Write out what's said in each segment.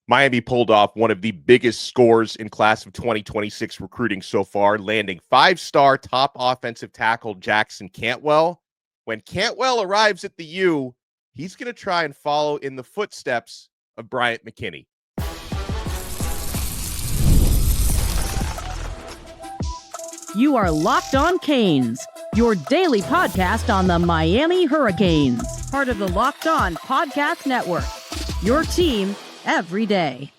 Miami pulled off one of the biggest scores in class of 2026 recruiting so far, landing five-star top offensive tackle Jackson Cantwell. When Cantwell arrives at the U, he's going to try and follow in the footsteps of Bryant McKinnie. You are Locked On Canes, your daily podcast on the Miami Hurricanes, part of the Locked On Podcast Network, your team every day.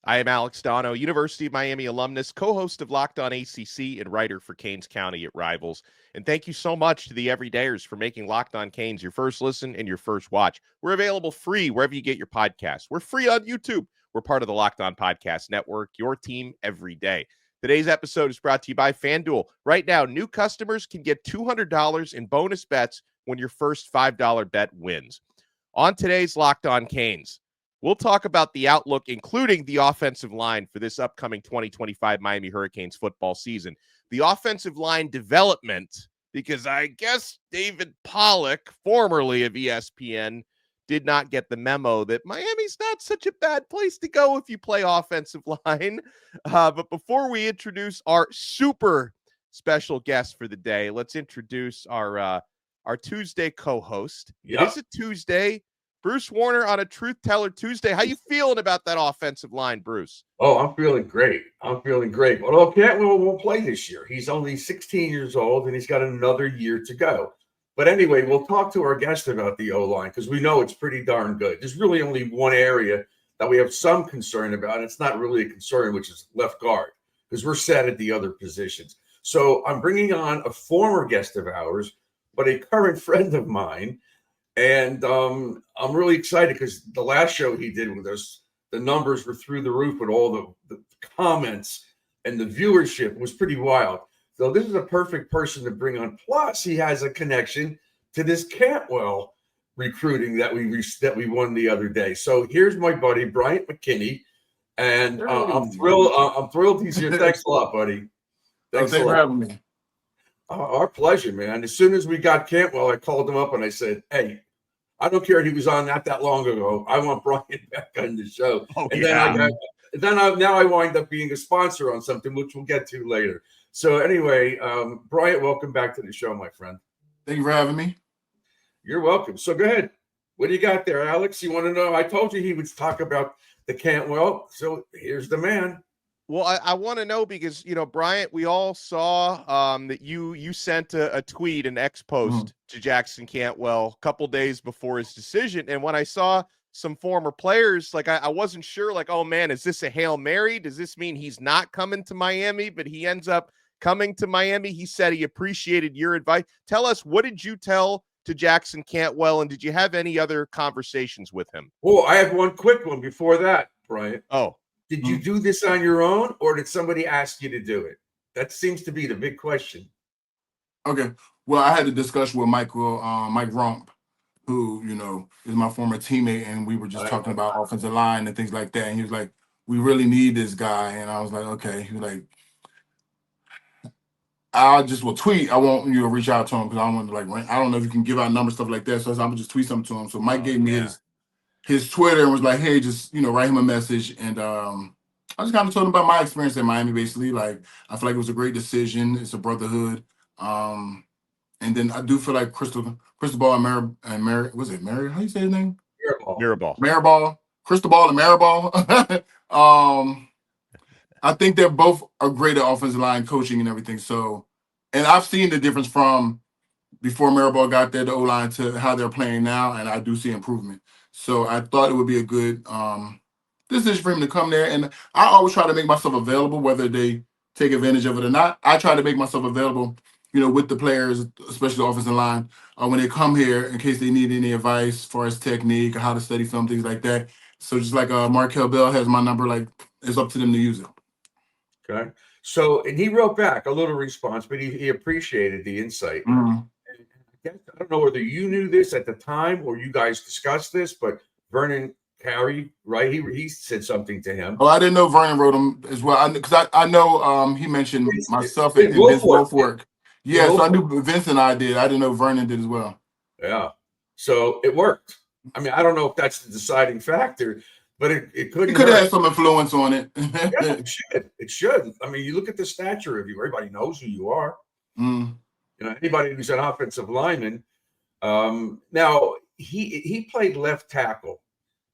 I am Alex Donno, University of Miami alumnus, co-host of Locked On ACC, and writer for Canes County at Rivals. And thank you so much to the everydayers for making Locked On Canes your first listen and your first watch. We're available free wherever you get your podcasts. We're free on YouTube. We're part of the Locked On Podcast Network, your team every day. Today's episode is brought to you by FanDuel. Right now, new customers can get $200 in bonus bets when your first $5 bet wins. On today's Locked On Canes, we'll talk about the outlook, including the offensive line for this upcoming 2025 Miami Hurricanes football season. The offensive line development, because I guess David Pollack, formerly of ESPN, did not get the memo that Miami's not such a bad place to go if you play offensive line. But before we introduce our super special guest for the day, let's introduce our Tuesday co-host. Yep. It is a Tuesday. Bruce Warner on a Truth Teller Tuesday. How you feeling about that offensive line, Bruce? Oh, I'm feeling great. Well, Cantwell won't play this year. He's only 16 years old, and he's got another year to go. But anyway, we'll talk to our guest about the O-line because we know it's pretty darn good. There's really only one area that we have some concern about, and it's not really a concern, which is left guard, because we're set at the other positions. So I'm bringing on a former guest of ours, but a current friend of mine. And I'm really excited because the last show he did with us, the numbers were through the roof with all the comments, and the viewership was pretty wild. So this is a perfect person to bring on. Plus, he has a connection to this Cantwell recruiting that we won the other day. So here's my buddy Bryant McKinnie, and I'm thrilled he's here. Thanks a lot, buddy. Thanks for having me. Our pleasure, man. As soon as we got Cantwell, I called him up and I said, "Hey, I don't care if he was on not that long ago. I want Bryant back on the show." Oh, and yeah. then I wind up being a sponsor on something, which we'll get to later. So anyway, Bryant, welcome back to the show, my friend. Thank you for having me. You're welcome. So go ahead. What do you got there, Alex? You want to know? I told you he would talk about the Cantwell. So here's the man. Well, I want to know because, Bryant, we all saw that you sent a tweet, an X post to Jackson Cantwell a couple days before his decision. And when I saw some former players, I wasn't sure, oh, man, is this a Hail Mary? Does this mean he's not coming to Miami, but he ends up coming to Miami? He said he appreciated your advice. Tell us, what did you tell to Jackson Cantwell, and did you have any other conversations with him? Oh, I have one quick one before that, Bryant. Oh. Did you do this on your own, or did somebody ask you to do it? That seems to be the big question. Okay. Well, I had a discussion with Mike Rump, who, is my former teammate, and we were just talking about offensive line and things like that. And he was like, "We really need this guy." And I was like, "Okay." He was like, "I just will tweet. I want you to reach out to him because I don't want to I don't know if you can give out numbers, stuff like that." So I said, "I'm gonna just tweet something to him." So Mike gave me his Twitter and was like, "Hey, just write him a message." And I just kind of told him about my experience in Miami. Basically, I feel like it was a great decision. It's a brotherhood. And then I do feel like Cristobal and Mary, was it Mary? How you say his name? Mirabal. Cristobal and Mirabal. I think they're both are great at offensive line coaching and everything. So, and I've seen the difference from before Mirabal got there, the O-line, to how they're playing now, and I do see improvement. So I thought it would be a good decision for him to come there. And I always try to make myself available, whether they take advantage of it or not. I try to make myself available, with the players, especially the offensive line, when they come here in case they need any advice as far as technique or how to study film, things like that. So just like Markel Bell has my number, it's up to them to use it. Okay. So, and he wrote back a little response, but he appreciated the insight. Mm-hmm. I don't know whether you knew this at the time or you guys discussed this, but Vernon Carey, right? He said something to him. Oh, I didn't know Vernon wrote him as well. Because I know he mentioned myself and Vince Wilfork. Yeah, so I knew Vince and I did. I didn't know Vernon did as well. Yeah. So it worked. I mean, I don't know if that's the deciding factor, but it couldn't. It could have had some influence on it. Yeah, it should. It should. I mean, you look at the stature of you. Everybody knows who you are. Mm. You know, anybody who's an offensive lineman. Now he played left tackle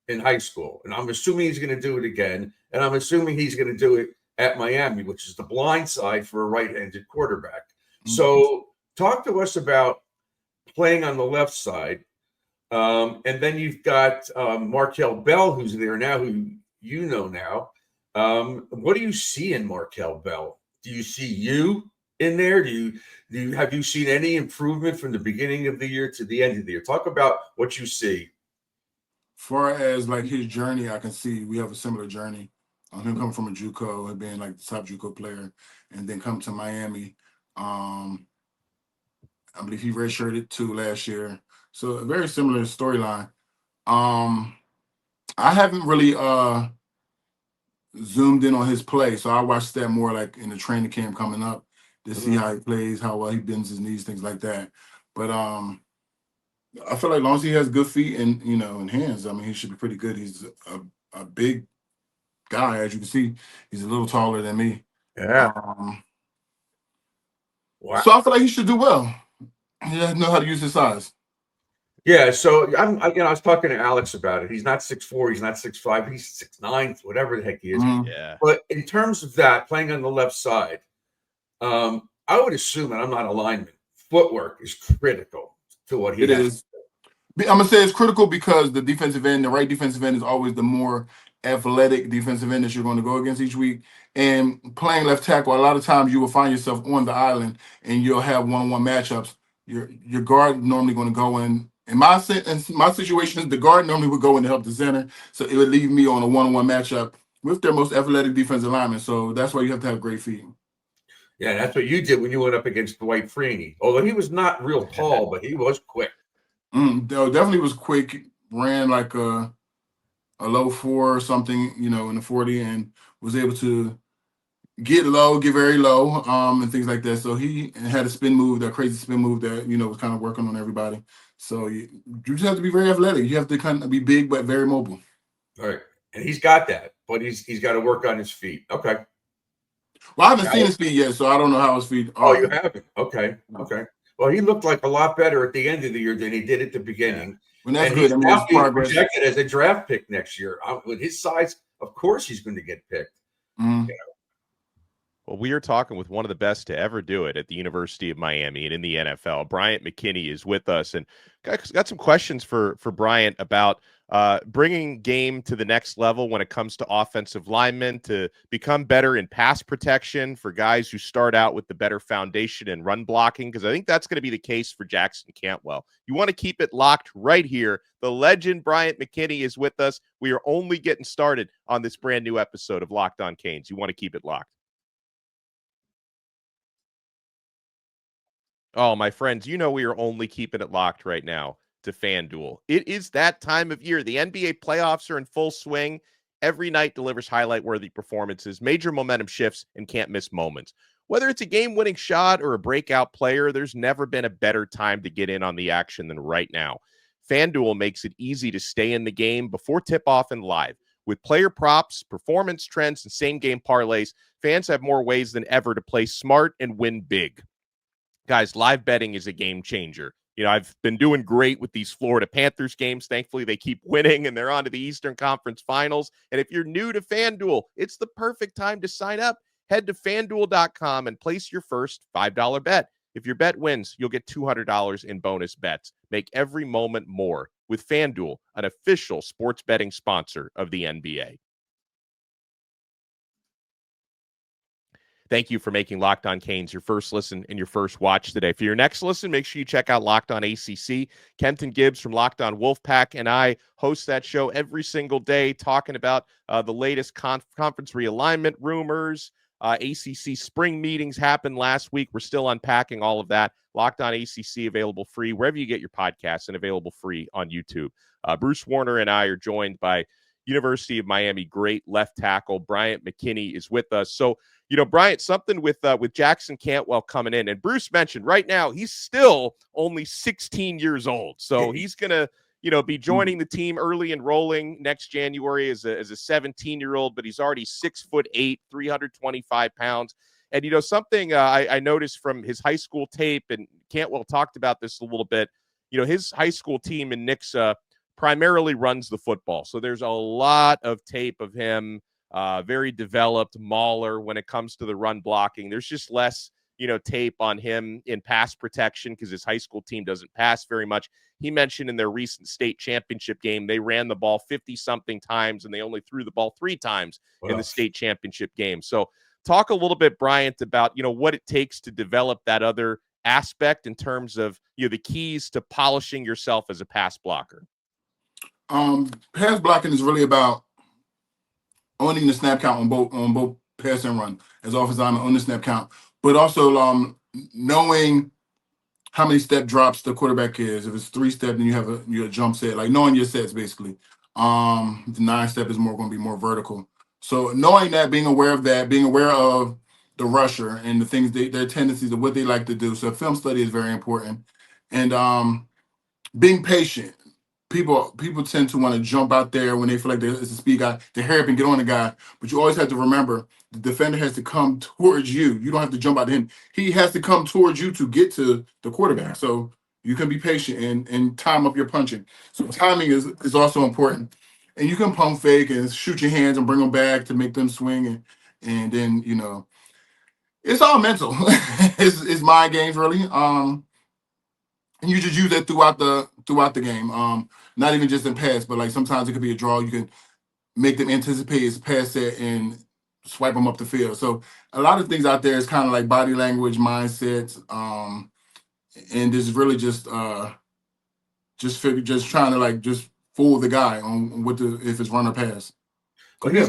in high school, and I'm assuming he's going to do it again. And I'm assuming he's going to do it at Miami, which is the blind side for a right-handed quarterback. Mm. So, talk to us about playing on the left side. And then you've got Markel Bell, who's there now, who you know now. What do you see in Markel Bell? Do you see you in there? Have you seen any improvement from the beginning of the year to the end of the year? Talk about what you see. Far as like his journey, I can see we have a similar journey. Him coming from a JUCO and being like the top JUCO player, and then come to Miami. I believe he redshirted too last year. So a very similar storyline. I haven't really zoomed in on his play, so I watched that more like in the training camp coming up to see how he plays, how well he bends his knees, things like that. But I feel like as long as he has good feet and and hands, I mean, he should be pretty good. He's a big guy, as you can see. He's a little taller than me. Yeah. Wow. So I feel like he should do well. He doesn't know how to use his size. Yeah, so I was talking to Alex about it. He's not 6'4", he's not 6'5", he's 6'9", whatever the heck he is. Mm-hmm. Yeah. But in terms of that, playing on the left side, I would assume, and I'm not a lineman, footwork is critical to what he has. I'm gonna say it's critical because the defensive end, the right defensive end, is always the more athletic defensive end that you're going to go against each week. And playing left tackle, a lot of times you will find yourself on the island and you'll have one-on-one matchups. Your guard normally going to go in. In my situation, the guard normally would go in to help the center, so it would leave me on a one-on-one matchup with their most athletic defensive lineman. So that's why you have to have great feet. Yeah, that's what you did when you went up against Dwight Freeney. Although he was not real tall, but he was quick. Definitely was quick. Ran like a low 4 or something, in the 40, and was able to get very low, and things like that. So he had a spin move, that crazy spin move that was kind of working on everybody. So you just have to be very athletic. You have to kind of be big but very mobile. All right, and he's got that, but he's got to work on his feet. Okay. Well, I haven't seen his feet yet, so I don't know how his feet are. Oh, you haven't? Okay. Well, he looked like a lot better at the end of the year than he did at the beginning. When that's and good, he's now being progress. Projected as a draft pick next year. With his size, of course he's going to get picked. Mm-hmm. Well, we are talking with one of the best to ever do it at the University of Miami and in the NFL. Bryant McKinnie is with us, and got some questions for Bryant about bringing game to the next level when it comes to offensive linemen, to become better in pass protection for guys who start out with the better foundation and run blocking, because I think that's going to be the case for Jackson Cantwell. You want to keep it locked right here. The legend Bryant McKinnie is with us. We are only getting started on this brand new episode of Locked On Canes. You want to keep it locked. Oh, my friends, we are only keeping it locked right now to FanDuel. It is that time of year. The NBA playoffs are in full swing. Every night delivers highlight-worthy performances, major momentum shifts, and can't-miss moments. Whether it's a game-winning shot or a breakout player, there's never been a better time to get in on the action than right now. FanDuel makes it easy to stay in the game before tip-off and live. With player props, performance trends, and same-game parlays, fans have more ways than ever to play smart and win big. Guys, live betting is a game changer. I've been doing great with these Florida Panthers games. Thankfully, they keep winning, and they're on to the Eastern Conference Finals. And if you're new to FanDuel, it's the perfect time to sign up. Head to FanDuel.com and place your first $5 bet. If your bet wins, you'll get $200 in bonus bets. Make every moment more with FanDuel, an official sports betting sponsor of the NBA. Thank you for making Locked On Canes your first listen and your first watch today. For your next listen, make sure you check out Locked On ACC. Kenton Gibbs from Locked On Wolfpack and I host that show every single day, talking about the latest conference realignment rumors. ACC spring meetings happened last week. We're still unpacking all of that. Locked On ACC, available free wherever you get your podcasts, and available free on YouTube. Bruce Warner and I are joined by University of Miami great left tackle Bryant McKinnie is with us. So, Bryant, something with Jackson Cantwell coming in, and Bruce mentioned right now he's still only 16 years old, so he's gonna be joining the team early enrolling next January as a 17-year-old, but he's already 6'8", 325 pounds. And, something I noticed from his high school tape, and Cantwell talked about this a little bit, his high school team in Nixa primarily runs the football. So there's a lot of tape of him, very developed mauler when it comes to the run blocking. There's just less, tape on him in pass protection because his high school team doesn't pass very much. He mentioned in their recent state championship game, they ran the ball 50-something times, and they only threw the ball 3 times in the state championship game. So talk a little bit, Bryant, about, what it takes to develop that other aspect in terms of, the keys to polishing yourself as a pass blocker. Pass blocking is really about owning the snap count on both pass and run as offensive lineman on the snap count, but also knowing how many step drops the quarterback is. If it's 3 step, then you have a jump set, like knowing your sets basically. The 9 step is going to be more vertical. So knowing that, being aware of that, being aware of the rusher and the things their tendencies of what they like to do. So film study is very important, and being patient. People tend to want to jump out there when they feel like it's a speed guy to hurry up and get on the guy. But you always have to remember the defender has to come towards you. You don't have to jump out to him. He has to come towards you to get to the quarterback. So you can be patient and time up your punching. So timing is also important. And you can pump fake and shoot your hands and bring them back to make them swing. And then, it's all mental. It's mind games, really. And you just use that throughout the game. Not even just in pass, but like sometimes it could be a draw. You can make them anticipate his pass set and swipe them up the field. So a lot of things out there is kind of like body language, mindsets, and this is really just trying to just fool the guy on if it's run or pass. But he's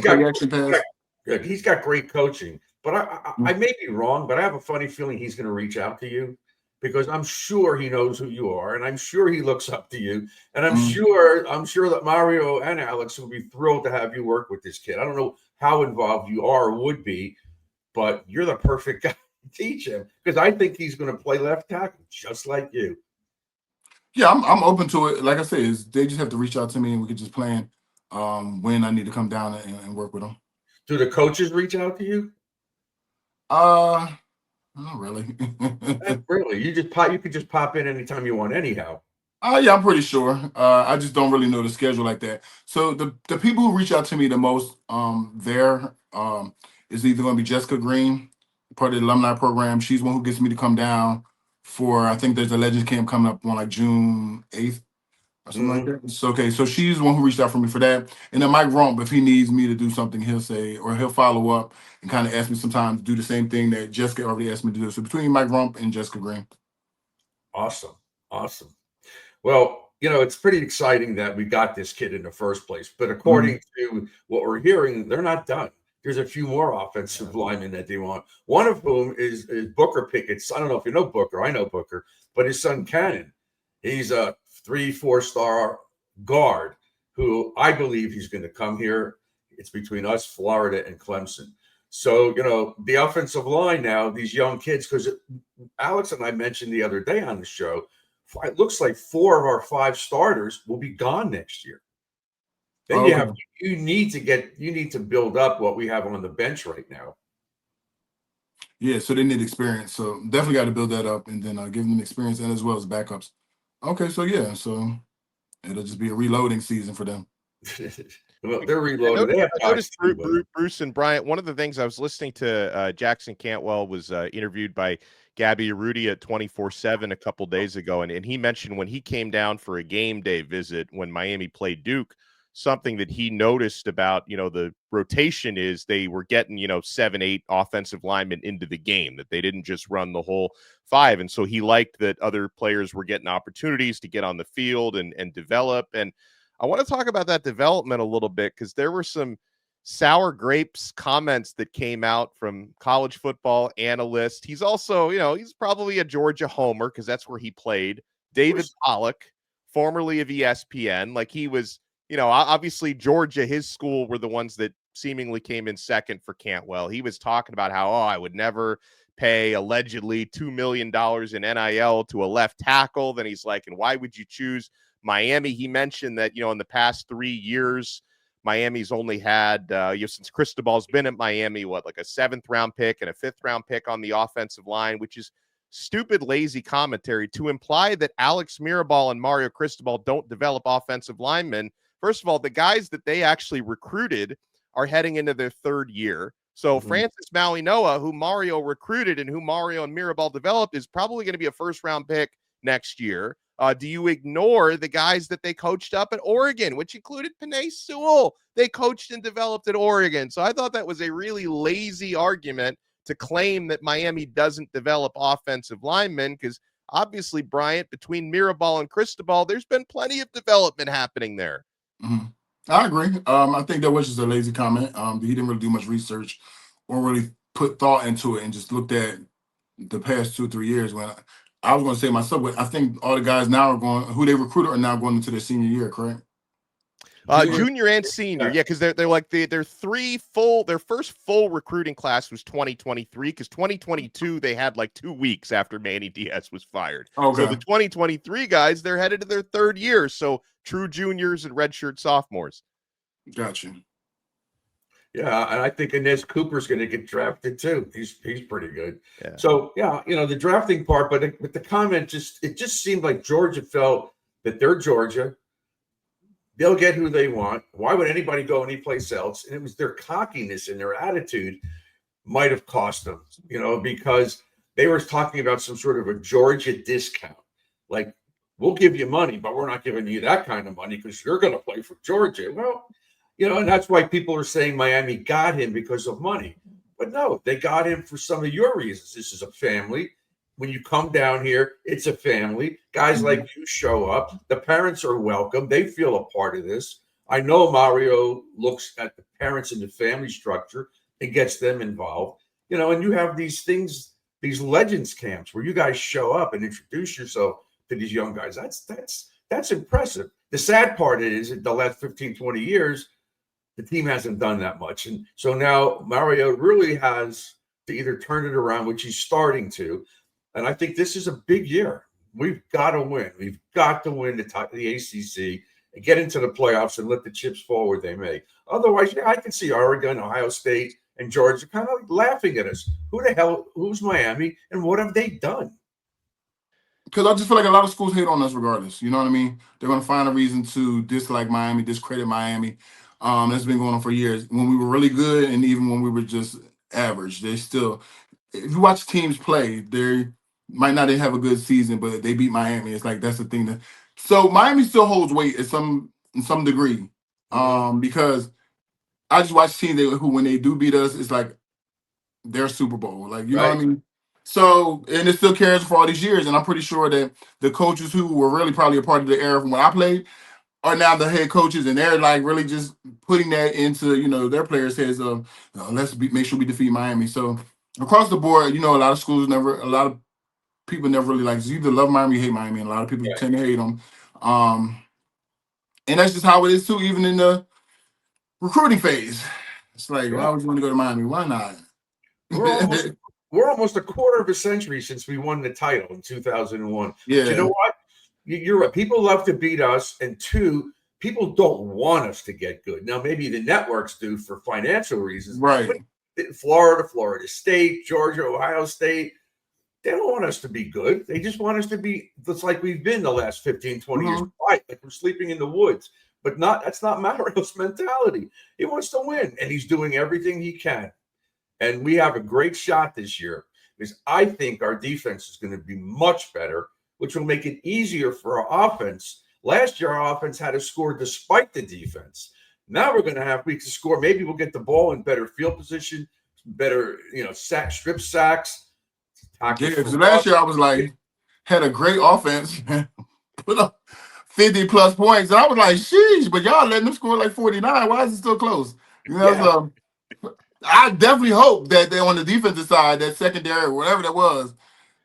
got great coaching. But I may be wrong, but I have a funny feeling he's going to reach out to you, because I'm sure he knows who you are, and I'm sure he looks up to you, and I'm sure that Mario and Alex will be thrilled to have you work with this kid. I don't know how involved you are or would be, but you're the perfect guy to teach him, because I think he's going to play left tackle just like you. Yeah, I'm open to it. Like I said, they just have to reach out to me, and we could just plan when I need to come down and work with them. Do the coaches reach out to you? Not really. Really? You could just pop in anytime you want anyhow. Yeah, I'm pretty sure. I just don't really know the schedule like that. So the people who reach out to me the most is either going to be Jessica Green, part of the alumni program. She's one who gets me to come down for, I think there's a Legends Camp coming up on like June 8th or something like that. So, okay, so she's the one who reached out for me for that. And then Mike Rump, if he needs me to do something, he'll follow up and kind of ask me sometimes to do the same thing that Jessica already asked me to do. So between Mike Rump and Jessica Green. Awesome. Well, it's pretty exciting that we got this kid in the first place. But according to what we're hearing, they're not done. There's a few more offensive linemen that they want. One of whom is Booker Pickett's. I don't know if you know Booker. I know Booker. But his son, Cannon, he's a 3-4-star guard who I believe he's going to come here. It's between us, Florida, and Clemson. So, the offensive line now, these young kids, because Alex and I mentioned the other day on the show, it looks like 4 of our 5 starters will be gone next year. Then you need to build up what we have on the bench right now. Yeah, so they need experience. So definitely got to build that up and then give them experience and as well as backups. Okay, so yeah, so it'll just be a reloading season for them. Well, they're reloaded. I noticed Bruce and Bryant. One of the things I was listening to, Jackson Cantwell was interviewed by Gabby Arudi at 24/7 a couple days ago, and he mentioned when he came down for a game day visit when Miami played Duke, something that he noticed about, the rotation is they were getting, 7-8 offensive linemen into the game, that they didn't just run the whole 5. And so he liked that other players were getting opportunities to get on the field and develop. And I want to talk about that development a little bit, because there were some sour grapes comments that came out from college football analysts. He's also, he's probably a Georgia homer because that's where he played. David Pollack, formerly of ESPN, like he was, obviously Georgia, his school were the ones that seemingly came in second for Cantwell. He was talking about how, I would never pay allegedly $2 million in NIL to a left tackle. Then he's like, and why would you choose Miami. He mentioned that, in the past 3 years, Miami's only had, since Cristobal's been at Miami, like a 7th round pick and a 5th round pick on the offensive line, which is stupid, lazy commentary to imply that Alex Mirabal and Mario Cristobal don't develop offensive linemen. First of all, the guys that they actually recruited are heading into their 3rd year. So Francis Malinoa, who Mario recruited and who Mario and Mirabal developed, is probably going to be a 1st round pick next year. Do you ignore the guys that they coached up at Oregon, which included Penei Sewell? They coached and developed at Oregon. So I thought that was a really lazy argument to claim that Miami doesn't develop offensive linemen, because obviously, Bryant, between Mirabal and Cristobal, there's been plenty of development happening there. I agree. I think that was just a lazy comment. He didn't really do much research or really put thought into it and just looked at the past 2-3 years. When I was going to say myself, but I think all the guys now who they recruited are now going into their senior year, correct? Junior and senior, because they're their first full recruiting class was 2023, because 2022 they had like 2 weeks after Manny Diaz was fired. Okay. So the 2023 guys, they're headed to their 3rd year, so true juniors and redshirt sophomores. Gotcha. Yeah, and I think Inez Cooper's going to get drafted too. He's pretty good. Yeah. So the drafting part, but the comment just seemed like Georgia felt that they're Georgia. They'll get who they want. Why would anybody go anyplace else? And it was their cockiness and their attitude might have cost them, because they were talking about some sort of a Georgia discount. Like, we'll give you money, but we're not giving you that kind of money because you're going to play for Georgia. Well, and that's why people are saying Miami got him because of money. But no, they got him for some of your reasons. This is a family. When you come down here, it's a family. Guys like you show up. The parents are welcome. They feel a part of this. I know Mario looks at the parents and the family structure and gets them involved. And you have these things, these legends camps where you guys show up and introduce yourself to these young guys. That's impressive. The sad part is that the last 15, 20 years, the team hasn't done that much. And so now Mario really has to either turn it around, which he's starting to. And I think this is a big year. We've got to win. We've got to win the ACC and get into the playoffs and let the chips fall where they may. Otherwise, I can see Oregon, Ohio State, and Georgia kind of laughing at us. Who's Miami, and what have they done? Because I just feel like a lot of schools hate on us regardless. You know what I mean? They're going to find a reason to dislike Miami, discredit Miami. That's been going on for years. When we were really good and even when we were just average, they still – if you watch teams play, they might not have a good season, but they beat Miami. It's like that's the thing. So Miami still holds weight in some degree because I just watch teams who, when they do beat us, it's like they're Super Bowl. Like, you know what I mean? So, and it still carries for all these years. And I'm pretty sure that the coaches who were really probably a part of the era from when I played are now the head coaches, and they're like really just putting that into, their players' heads of, make sure we defeat Miami. So across the board, a lot of people never really like, you either love Miami or hate Miami, and a lot of people tend to hate them. And that's just how it is too, even in the recruiting phase. It's like, why would you want to go to Miami? Why not? We're almost a quarter of a century since we won the title in 2001. Yeah. But you know what? You're right. People love to beat us, and 2, people don't want us to get good. Now, maybe the networks do for financial reasons. Right. But Florida State, Georgia, Ohio State, they don't want us to be good. They just want us to be just like we've been the last 15, 20 years. Right, like we're sleeping in the woods. But that's not Mario's mentality. He wants to win, and he's doing everything he can. And we have a great shot this year because I think our defense is going to be much better, which will make it easier for our offense. Last year, our offense had to score despite the defense. Now we're going to have to score. Maybe we'll get the ball in better field position, better, strip sacks. Yeah, so last year I was like, had a great offense, put up 50-plus points. And I was like, sheesh, but y'all letting them score like 49. Why is it still close? So I definitely hope that they're on the defensive side, that secondary, whatever that was,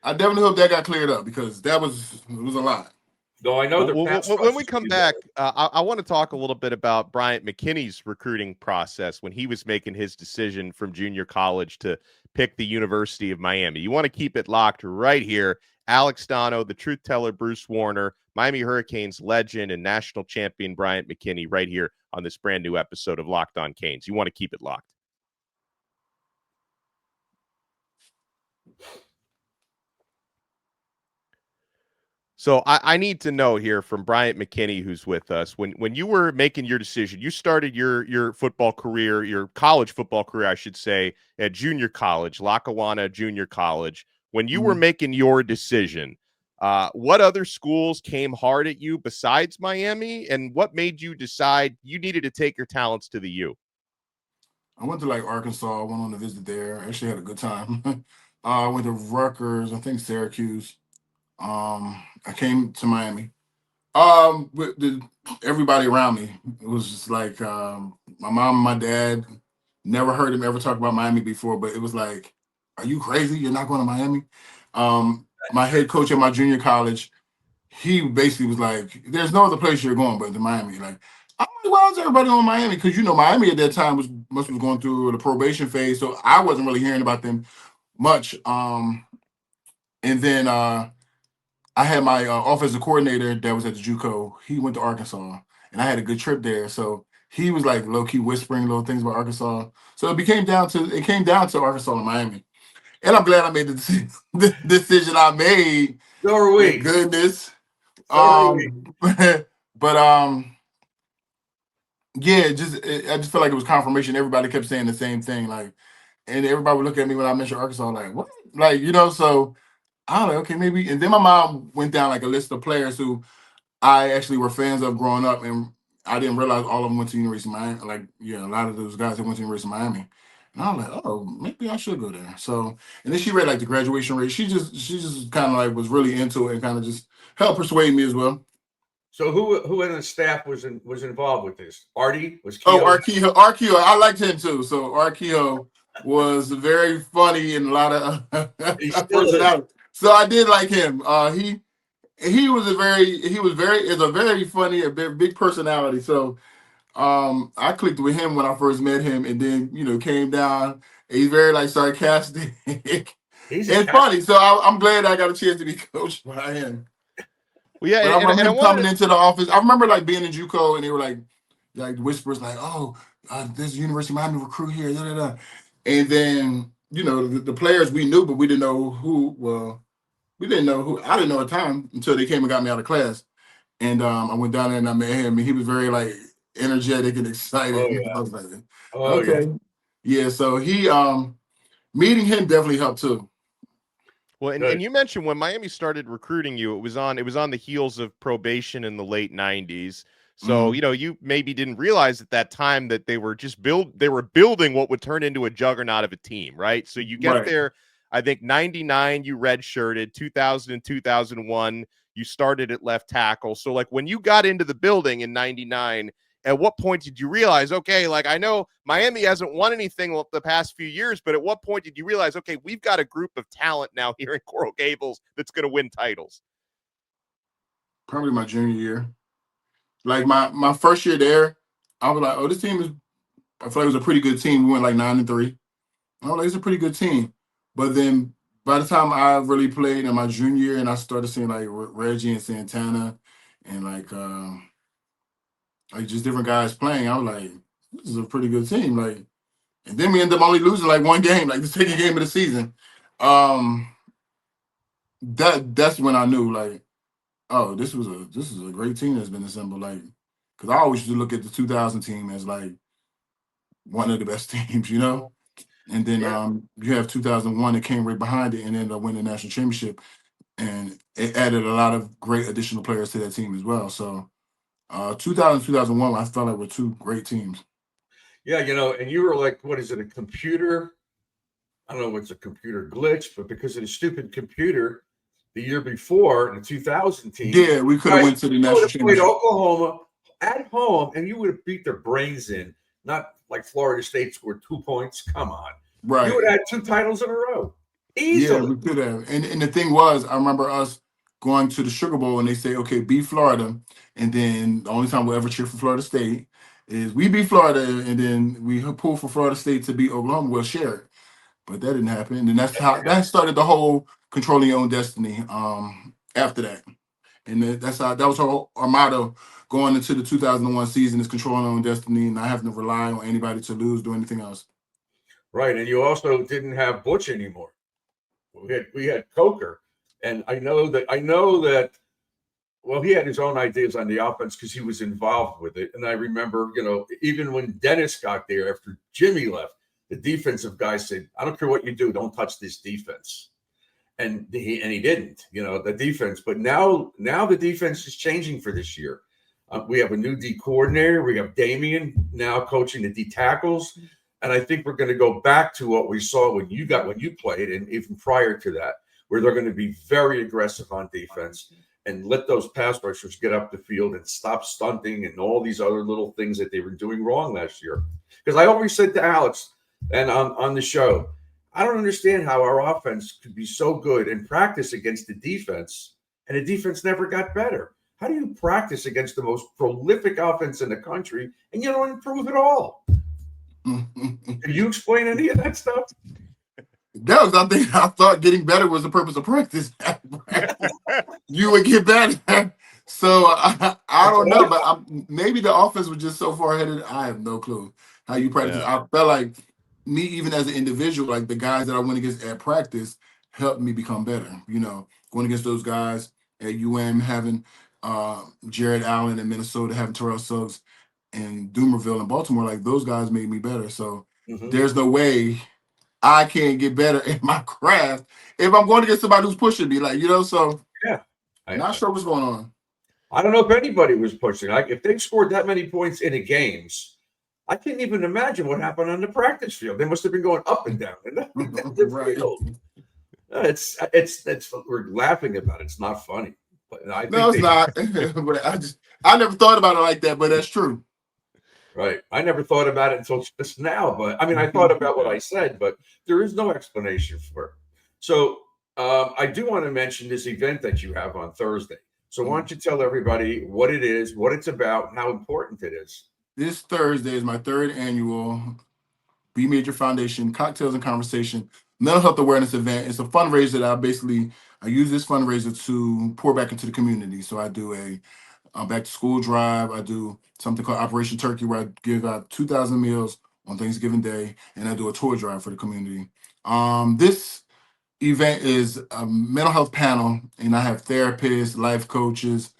I definitely hope that got cleared up because it was a lot. No, I know. When we come back, I want to talk a little bit about Bryant McKinnie's recruiting process when he was making his decision from junior college to pick the University of Miami. You want to keep it locked right here Alex Donno, the truth teller Bruce Warner, Miami Hurricanes legend and national champion Bryant McKinnie right here on this brand new episode of Locked On Canes. You want to keep it locked. So I need to know here from Bryant McKinnie, who's with us, when you were making your decision, you started your football career, your college football career, I should say, at junior college, Lackawanna Junior College. When you were making your decision, what other schools came hard at you besides Miami, and what made you decide you needed to take your talents to the U? I went to like Arkansas, went on a visit there. Actually had a good time. I went to Rutgers, I think Syracuse. I came to Miami. With everybody around me, it was just like my mom and my dad. Never heard him ever talk about Miami before, but it was like, "Are you crazy? You're not going to Miami?" My head coach at my junior college, he basically was like, "There's no other place you're going but to Miami." Like, I'm like, why is everybody on Miami? Because Miami at that time was going through the probation phase, so I wasn't really hearing about them much. And then I had my offensive coordinator that was at the JUCO. He went to Arkansas, and I had a good trip there. So he was like low key whispering little things about Arkansas. So it came down to Arkansas and Miami, and I'm glad I made the decision I made. So are we. Thank goodness. But yeah, I just felt like it was confirmation. Everybody kept saying the same thing, like, and everybody would look at me when I mentioned Arkansas, like, what, like, so. I was like, okay, maybe. And then my mom went down like a list of players who I actually were fans of growing up, and I didn't realize all of them went to University of Miami. Like, yeah, a lot of those guys that went to University of Miami. And I was like, oh, maybe I should go there. So, and then she read like the graduation rate. She just kind of like was really into it and kind of just helped persuade me as well. So who in the staff was involved with this? Artie was. Keogh? Oh, Arkeho. I liked him too. So Arkeho was very funny and a lot of personality. So I did like him. He was a very funny, a big personality. So I clicked with him when I first met him, and then came down. He's very like sarcastic and funny. So I'm glad I got a chance to be coached by him. Well, yeah, but I remember him coming into the office. I remember like being in JUCO, and they were like whispers like, "Oh, there's a University of Miami recruit here." Da, da, da. And then the players we knew, but we didn't know who. Well, we didn't know who. I didn't know at the time until they came and got me out of class. And I went down there and I met him, and he was very like energetic and excited. Oh, yeah. I was like, okay, yeah. So he meeting him definitely helped too. Well, and you mentioned when Miami started recruiting you, it was on the heels of probation in the late 90s. So, you maybe didn't realize at that time that they were building what would turn into a juggernaut of a team, right? So you get there, I think 99 you redshirted, 2000 and 2001 you started at left tackle. So like when you got into the building in 99, at what point did you realize, okay, like I know Miami hasn't won anything the past few years, but at what point did you realize, okay, we've got a group of talent now here in Coral Gables that's going to win titles? Probably my junior year. Like my first year there, I was like, oh, this team I feel like it was a pretty good team. We went like 9-3. I was like, it's a pretty good team. But then by the time I really played in my junior year and I started seeing like Reggie and Santana and like just different guys playing, I was like, this is a pretty good team. Like, and then we ended up only losing like one game, like the second game of the season. That's when I knew, like, oh, this is a great team that's been assembled. Like, because I always used to look at the 2000 team as like one of the best teams, And then you have 2001 that came right behind it and ended up winning the national championship, and it added a lot of great additional players to that team as well. So 2000, 2001, I felt like were two great teams. Yeah, and you were like, what is it, a computer? I don't know what's a computer glitch, but because of the stupid computer the year before in the 2000 team. Yeah, we could have went to the national championship. Oklahoma at home, and you would have beat their brains in. Not like Florida State scored 2 points. Come on. Right. You would have had 2 titles in a row. Easily. Yeah, we could have. And the thing was, I remember us going to the Sugar Bowl and they say, okay, beat Florida. And then the only time we'll ever cheer for Florida State is we beat Florida and then we pull for Florida State to beat Oklahoma. We'll share it. But that didn't happen. And that's how that started the whole controlling your own destiny. After that, and that was our motto going into the 2001 season is controlling our own destiny and not having to rely on anybody to lose, do anything else. Right, and you also didn't have Butch anymore. We had Coker, and I know that. Well, he had his own ideas on the offense because he was involved with it. And I remember, even when Dennis got there after Jimmy left, the defensive guy said, "I don't care what you do, don't touch this defense." And he didn't, the defense. But now the defense is changing for this year. We have a new D coordinator. We have Damian now coaching the D tackles. And I think we're going to go back to what we saw when you played, and even prior to that, where they're going to be very aggressive on defense and let those pass rushers get up the field and stop stunting and all these other little things that they were doing wrong last year. Because I always said to Alex and on the show, I don't understand how our offense could be so good and practice against the defense, and the defense never got better. How do you practice against the most prolific offense in the country and you don't improve at all? Can you explain any of that stuff? That was something I thought getting better was the purpose of practice. You would get better. So I don't know, but maybe the offense was just so far ahead. I have no clue how you practice. Yeah. I felt like me, even as an individual, like the guys that I went against at practice helped me become better. Going against those guys at UM, having Jared Allen in Minnesota, having Terrell Suggs in Doomerville and Baltimore, like those guys made me better. So there's no way I can't get better in my craft if I'm going to get somebody who's pushing me, so yeah. I'm not sure what's going on. I don't know if anybody was pushing. If they scored that many points in a games, I can't even imagine what happened on the practice field. They must have been going up and down. Right. It's we're laughing about it. It's not funny. But it's not. But I never thought about it like that, but that's true. Right. I never thought about it until just now. But I thought about what I said, but there is no explanation for it. So I do want to mention this event that you have on Thursday. So why don't you tell everybody what it is, what it's about, and how important it is? This Thursday is my third annual B Major Foundation Cocktails and Conversation mental health awareness event. It's a fundraiser that I use this fundraiser to pour back into the community. So I do a back to school drive. I do something called Operation Turkey, where I give out 2,000 meals on Thanksgiving Day, and I do a toy drive for the community. This event is a mental health panel, and I have therapists, life coaches,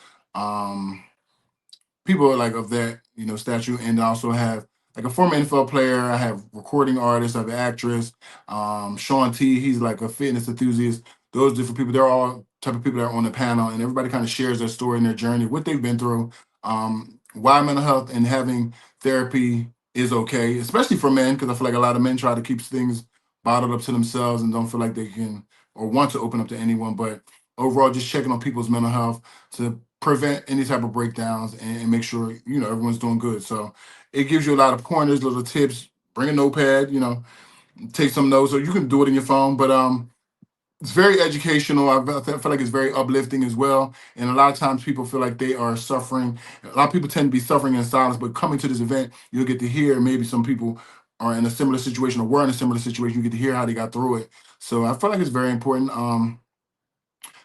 people of that stature, and I also have a former NFL player. I have recording artists. I have an actress, Sean T. He's like a fitness enthusiast. Those different people, they're all type of people that are on the panel, and everybody kind of shares their story and their journey, what they've been through, why mental health and having therapy is okay, especially for men, because I feel like a lot of men try to keep things bottled up to themselves and don't feel like they can or want to open up to anyone. But overall, just checking on people's mental health to prevent any type of breakdowns and make sure, everyone's doing good. So it gives you a lot of pointers, little tips. Bring a notepad, take some notes, or you can do it in your phone. But it's very educational. I feel like it's very uplifting as well. And a lot of times people feel like they are suffering. A lot of people tend to be suffering in silence, but coming to this event, you'll get to hear maybe some people are in a similar situation or were in a similar situation. You get to hear how they got through it. So I feel like it's very important.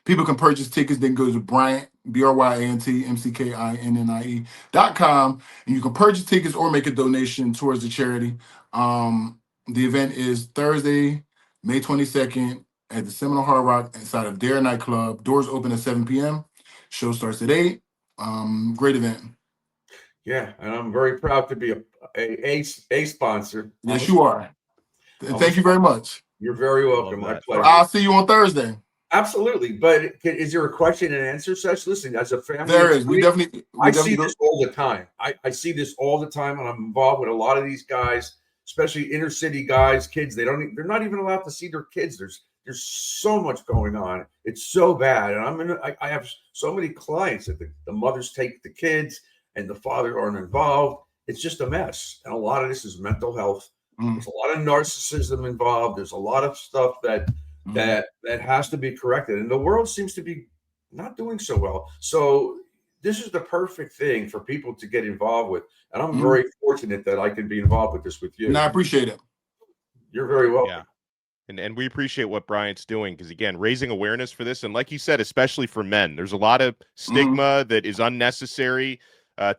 People can purchase tickets. They can go to Bryant, BryantMcKinnie.com, and you can purchase tickets or make a donation towards the charity. The event is Thursday, May 22nd at the Seminole Hard Rock inside of Dare Nightclub. Doors open at 7 p.m. Show starts at 8. Great event. Yeah, and I'm very proud to be a sponsor. Yes, you are. Thank you very much. You're very welcome. My pleasure. I'll see you on Thursday. Absolutely. But is there a question and answer session? Listen, as a family, there is. I see this all the time. I see this all the time, and I'm involved with a lot of these guys, especially inner city guys, kids. They're not even allowed to see their kids. There's so much going on. It's so bad. And I have so many clients that the mothers take the kids and the father aren't involved. It's just a mess. And a lot of this is mental health. There's a lot of narcissism involved. There's a lot of stuff that has to be corrected. And the world seems to be not doing so well. So this is the perfect thing for people to get involved with. And I'm very fortunate that I can be involved with this with you. And I appreciate it. You're very welcome. Yeah. And we appreciate what Bryant's doing because, again, raising awareness for this. And like you said, especially for men, there's a lot of stigma that is unnecessary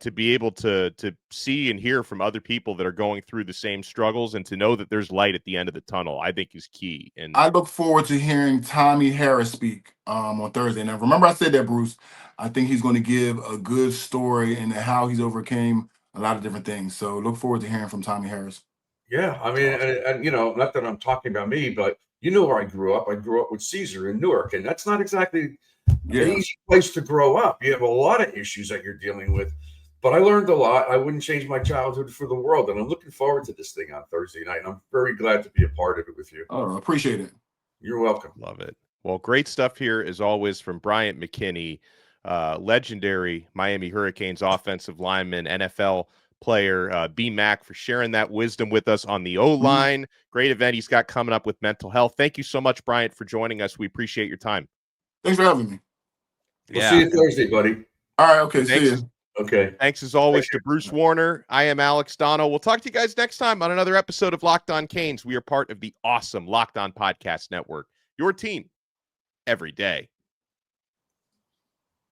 to be able to see and hear from other people that are going through the same struggles, and to know that there's light at the end of the tunnel, I think is key. And I look forward to hearing Tommy Harris speak on Thursday. Now, remember I said that, Bruce. I think he's going to give a good story and how he's overcame a lot of different things. So look forward to hearing from Tommy Harris. Yeah, I mean, and not that I'm talking about me, but you know where I grew up. I grew up with Caesar in Newark, and that's not exactly an easy place to grow up. You have a lot of issues that you're dealing with, but I learned a lot. I wouldn't change my childhood for the world, and I'm looking forward to this thing on Thursday night, and I'm very glad to be a part of it with you. Oh, appreciate it. You're welcome. Love it. Well, great stuff here, as always, from Bryant McKinnie, legendary Miami Hurricanes offensive lineman, NFL player, B-Mac, for sharing that wisdom with us on the O-line. Great event he's got coming up with mental health. Thank you so much, Bryant, for joining us. We appreciate your time. Thanks for having me. We'll see you Thursday, buddy. All right, okay, see you. Okay. Thanks as always to Bruce Warner. I am Alex Donno. We'll talk to you guys next time on another episode of Locked On Canes. We are part of the awesome Locked On Podcast Network, your team every day.